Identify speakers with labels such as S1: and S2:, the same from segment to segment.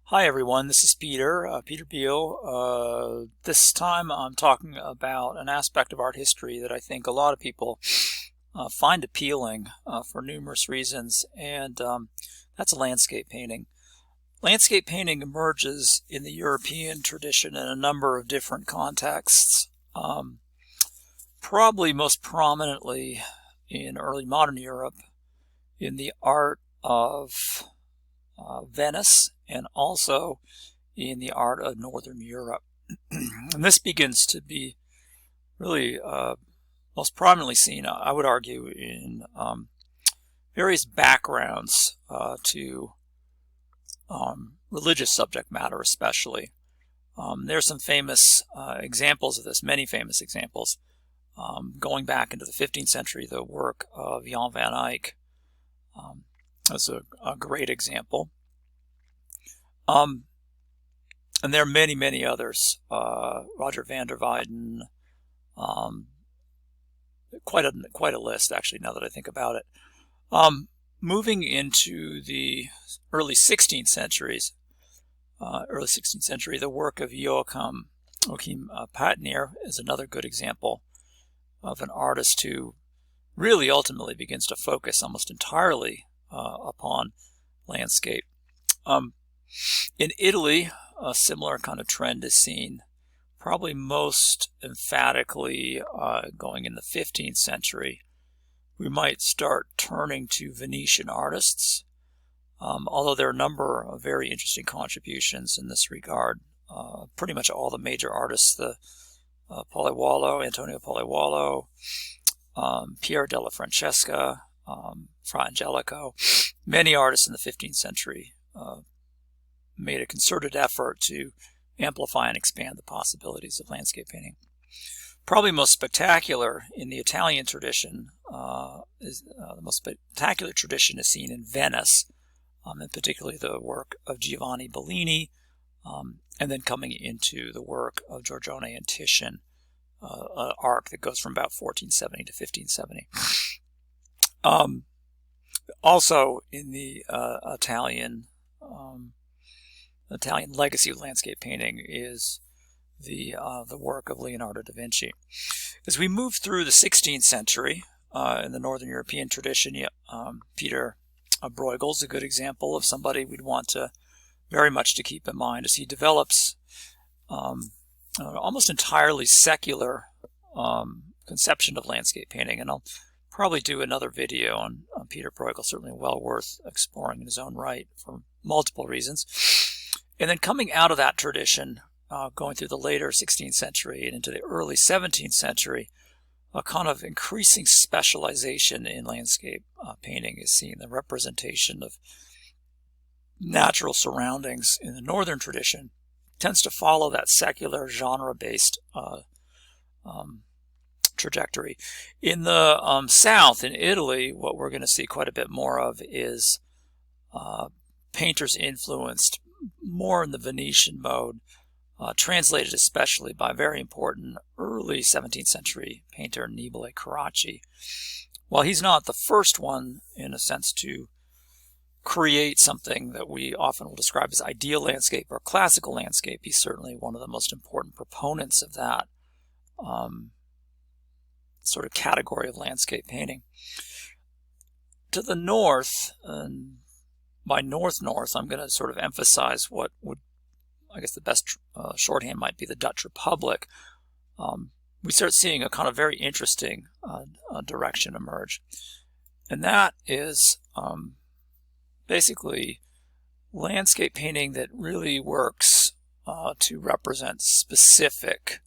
S1: Hi everyone, this is Peter Beal. This time I'm talking about an aspect of art history that I think a lot of people find appealing for numerous reasons, and that's landscape painting. Landscape painting emerges in the European tradition in a number of different contexts, probably most prominently in early modern Europe in the art of Venice, and also in the art of Northern Europe. And this begins to be really most prominently seen, I would argue, in various backgrounds to religious subject matter especially. There are some famous examples of this, many famous examples, going back into the 15th century. The work of Jan van Eyck is a great example. And there are many, many others. Roger van der Weyden, quite a list, actually, now that I think about it. Moving into the early 16th century, the work of Joachim Patnier is another good example of an artist who really ultimately begins to focus almost entirely upon landscape. In Italy, a similar kind of trend is seen, probably most emphatically going in the 15th century. We might start turning to Venetian artists, although there are a number of very interesting contributions in this regard. Pretty much all the major artists, Antonio Pollaiuolo, Pier della Francesca, Fra Angelico, many artists in the 15th century made a concerted effort to amplify and expand the possibilities of landscape painting. Probably most spectacular in the Italian tradition the most spectacular tradition is seen in Venice, and particularly the work of Giovanni Bellini, and then coming into the work of Giorgione and Titian, an arc that goes from about 1470 to 1570. Also in the Italian legacy of landscape painting is the work of Leonardo da Vinci. As we move through the 16th century in the Northern European tradition, Peter Bruegel is a good example of somebody we'd want to very much to keep in mind as he develops an almost entirely secular conception of landscape painting. And I'll probably do another video on Peter Bruegel, certainly well worth exploring in his own right for multiple reasons. And then coming out of that tradition, going through the later 16th century and into the early 17th century, a kind of increasing specialization in landscape painting is seen. The representation of natural surroundings in the northern tradition tends to follow that secular genre-based trajectory. In the south, in Italy, what we're going to see quite a bit more of is painters influenced more in the Venetian mode, translated especially by a very important early 17th century painter, Nibale Carracci. While he's not the first one, in a sense, to create something that we often will describe as ideal landscape or classical landscape, he's certainly one of the most important proponents of that sort of category of landscape painting. To the north, and by north-north, I'm going to sort of emphasize what would, I guess the best shorthand might be the Dutch Republic. We start seeing a kind of very interesting direction emerge. And that is basically landscape painting that really works to represent specific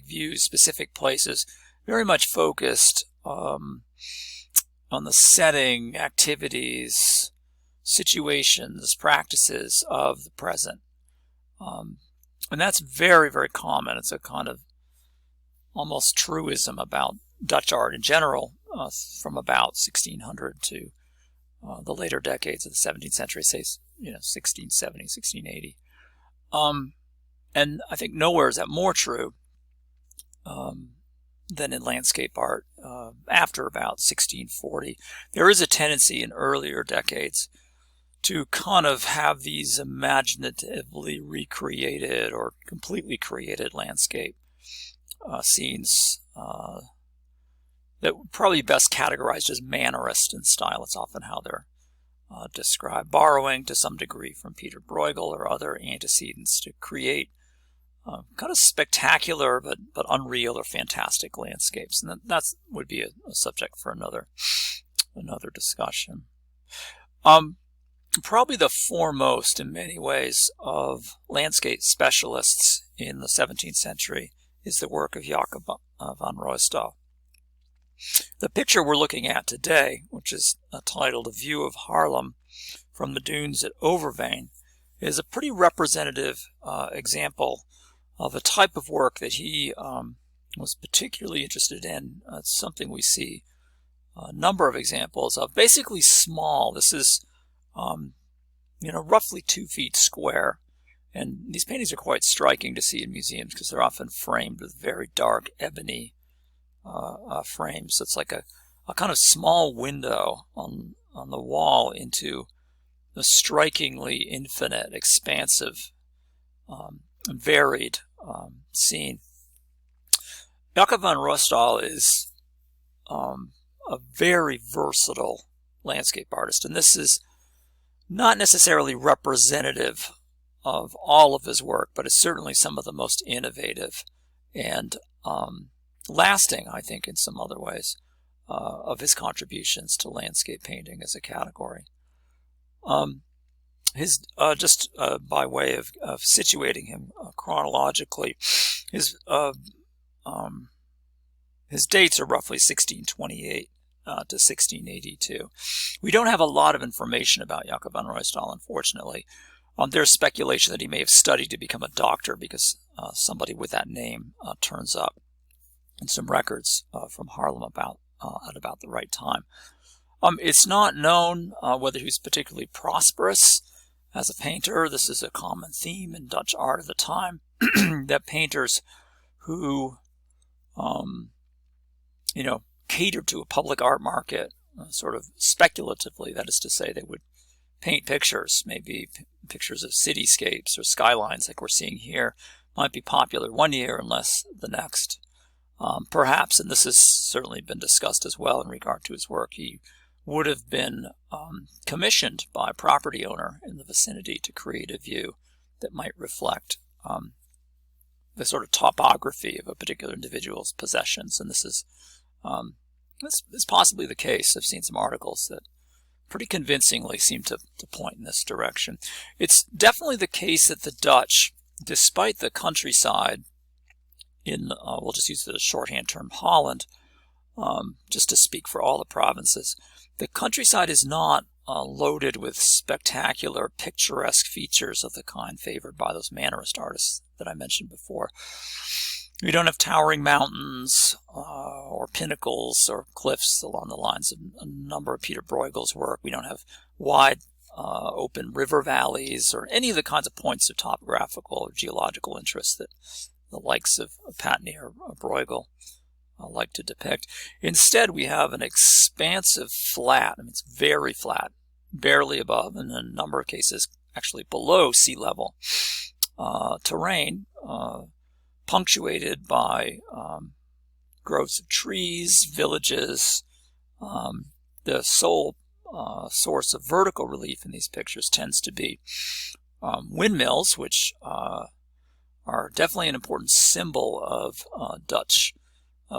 S1: views, specific places, very much focused on the setting, activities, situations, practices of the present. And that's very, very common. It's a kind of almost truism about Dutch art in general from about 1600 to the later decades of the 17th century, say 1670, 1680. And I think nowhere is that more true than in landscape art after about 1640. There is a tendency in earlier decades to kind of have these imaginatively recreated or completely created landscape scenes that would probably be best categorized as Mannerist in style. It's often how they're described, borrowing to some degree from Peter Bruegel or other antecedents to create kind of spectacular but unreal or fantastic landscapes. And that would be a subject for another discussion. Probably the foremost in many ways of landscape specialists in the 17th century is the work of Jacob van Ruisdael. The picture we're looking at today, which is titled A View of Haarlem from the Dunes at Overveen, is a pretty representative example of a type of work that he was particularly interested in. It's something we see a number of examples of. Basically small. This is roughly 2 feet square. And these paintings are quite striking to see in museums because they're often framed with very dark ebony frames. It's like a kind of small window on the wall into the strikingly infinite, expansive, varied scene. Jacob van Ruisdael is a very versatile landscape artist, and this is not necessarily representative of all of his work, but it's certainly some of the most innovative and lasting, I think, in some other ways, of his contributions to landscape painting as a category. Just by way of situating him chronologically, his dates are roughly 1628 to 1682. We don't have a lot of information about Jacob van Ruisdael, unfortunately. There's speculation that he may have studied to become a doctor because somebody with that name turns up in some records from Haarlem at about the right time. It's not known whether he was particularly prosperous as a painter. This is a common theme in Dutch art of the time, that painters who, catered to a public art market sort of speculatively, that is to say, they would paint pictures, maybe pictures of cityscapes or skylines like we're seeing here, might be popular one year and less the next. Perhaps, and this has certainly been discussed as well in regard to his work, he would have been commissioned by a property owner in the vicinity to create a view that might reflect the sort of topography of a particular individual's possessions. And this is possibly the case. I've seen some articles that pretty convincingly seem to point in this direction. It's definitely the case that the Dutch, despite the countryside in, we'll just use the shorthand term Holland, just to speak for all the provinces, the countryside is not loaded with spectacular, picturesque features of the kind favored by those Mannerist artists that I mentioned before. We don't have towering mountains or pinnacles or cliffs along the lines of a number of Peter Bruegel's work. We don't have wide open river valleys or any of the kinds of points of topographical or geological interest that the likes of Patney or Bruegel like to depict. Instead, we have an expansive flat, it's very flat, barely above, and in a number of cases actually below sea level terrain, punctuated by groves of trees, villages. The sole source of vertical relief in these pictures tends to be windmills, which are definitely an important symbol of Dutch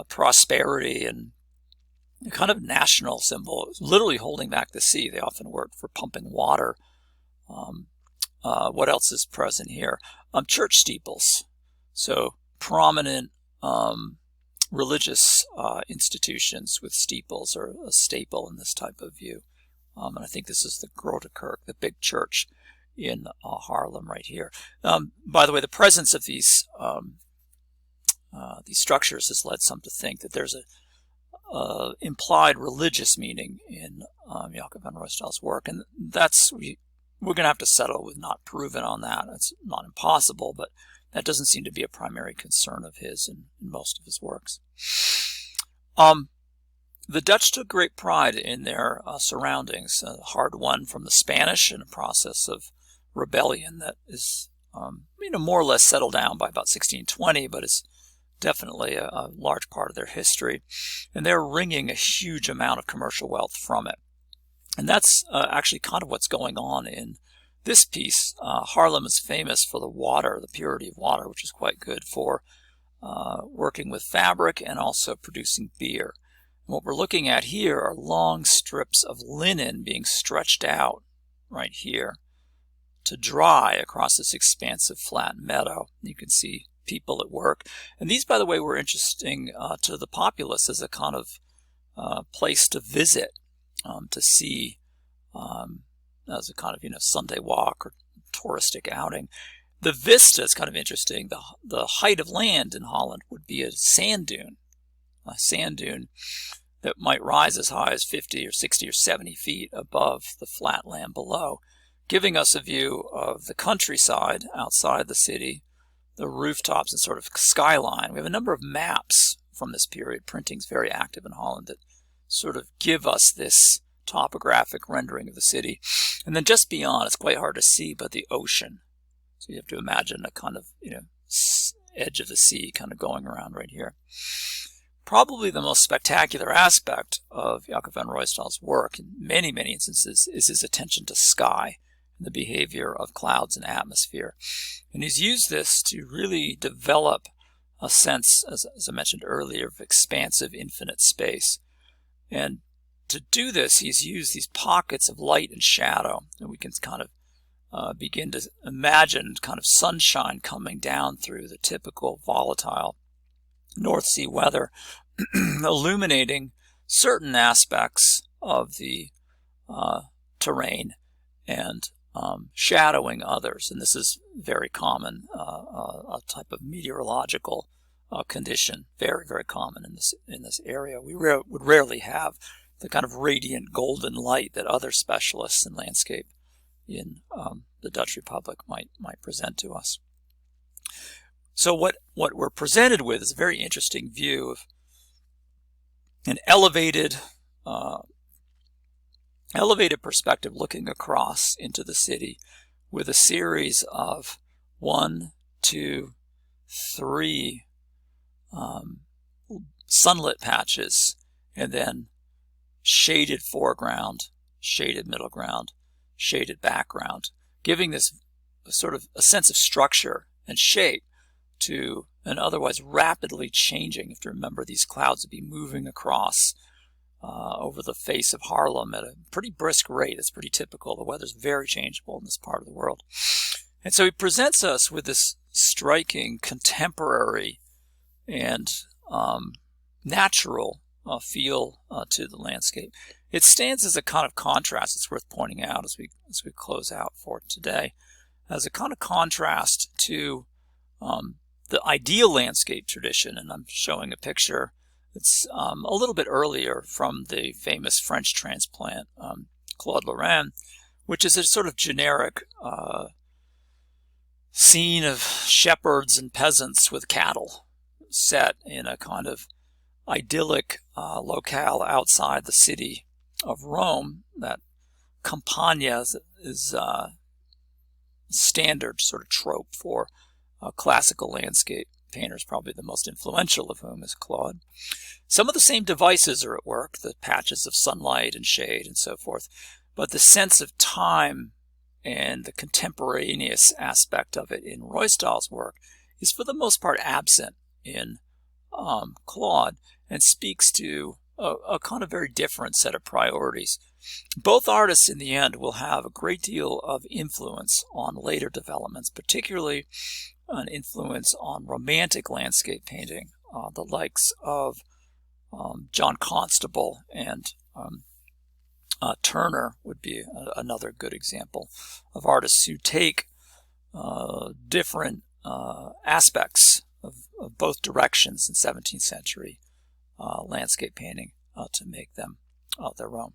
S1: prosperity and a kind of national symbol, literally holding back the sea. They often work for pumping water. What else is present here? Church steeples. So prominent religious institutions with steeples are a staple in this type of view. And I think this is the Grote Kerk, the big church in Haarlem right here. By the way, the presence of these structures has led some to think that there's a implied religious meaning in Jacob van Ruisdael's work, and we're going to have to settle with not proven on that. It's not impossible, but that doesn't seem to be a primary concern of his in most of his works. The Dutch took great pride in their surroundings, hard won from the Spanish in a process of rebellion that is, more or less settled down by about 1620, but it's definitely a large part of their history. And they're wringing a huge amount of commercial wealth from it. And that's actually kind of what's going on in this piece. Haarlem is famous for the water, the purity of water, which is quite good for working with fabric and also producing beer. What we're looking at here are long strips of linen being stretched out right here to dry across this expansive flat meadow. You can see people at work. And these, by the way, were interesting to the populace as a kind of place to visit, to see as a kind of, Sunday walk or touristic outing. The vista is kind of interesting. The height of land in Holland would be a sand dune that might rise as high as 50 or 60 or 70 feet above the flat land below, giving us a view of the countryside outside the city, the rooftops and sort of skyline. We have a number of maps from this period. Printing is very active in Holland that sort of give us this topographic rendering of the city. And then just beyond, it's quite hard to see, but the ocean. So you have to imagine a kind of, edge of the sea kind of going around right here. Probably the most spectacular aspect of Jacob van Ruisdael's work in many, many instances is his attention to sky and the behavior of clouds and atmosphere. And he's used this to really develop a sense, as I mentioned earlier, of expansive infinite space. And to do this, he's used these pockets of light and shadow, and we can kind of begin to imagine kind of sunshine coming down through the typical volatile North Sea weather, illuminating certain aspects of the terrain and shadowing others. And this is very common, a type of meteorological condition, very, very common in this area. We would rarely have the kind of radiant golden light that other specialists in landscape in the Dutch Republic might present to us. So what we're presented with is a very interesting view of an elevated perspective looking across into the city with a series of 1, 2, 3 sunlit patches, and then shaded foreground, shaded middle ground, shaded background, giving this sort of a sense of structure and shape to an otherwise rapidly changing. You have to remember these clouds would be moving across over the face of Haarlem at a pretty brisk rate. It's pretty typical. The weather's very changeable in this part of the world. And so he presents us with this striking contemporary and natural feel to the landscape. It stands as a kind of contrast. It's worth pointing out as we close out for today, as a kind of contrast to the ideal landscape tradition. And I'm showing a picture that's a little bit earlier from the famous French transplant Claude Lorrain, which is a sort of generic scene of shepherds and peasants with cattle set in a kind of idyllic locale outside the city of Rome. That campagna is standard sort of trope for classical landscape painters, probably the most influential of whom is Claude. Some of the same devices are at work, the patches of sunlight and shade and so forth, but the sense of time and the contemporaneous aspect of it in Ruisdael's work is for the most part absent in Claude, and speaks to a kind of very different set of priorities. Both artists in the end will have a great deal of influence on later developments, particularly an influence on romantic landscape painting, the likes of John Constable and Turner would be another good example of artists who take different aspects of both directions in 17th century landscape painting to make them their own.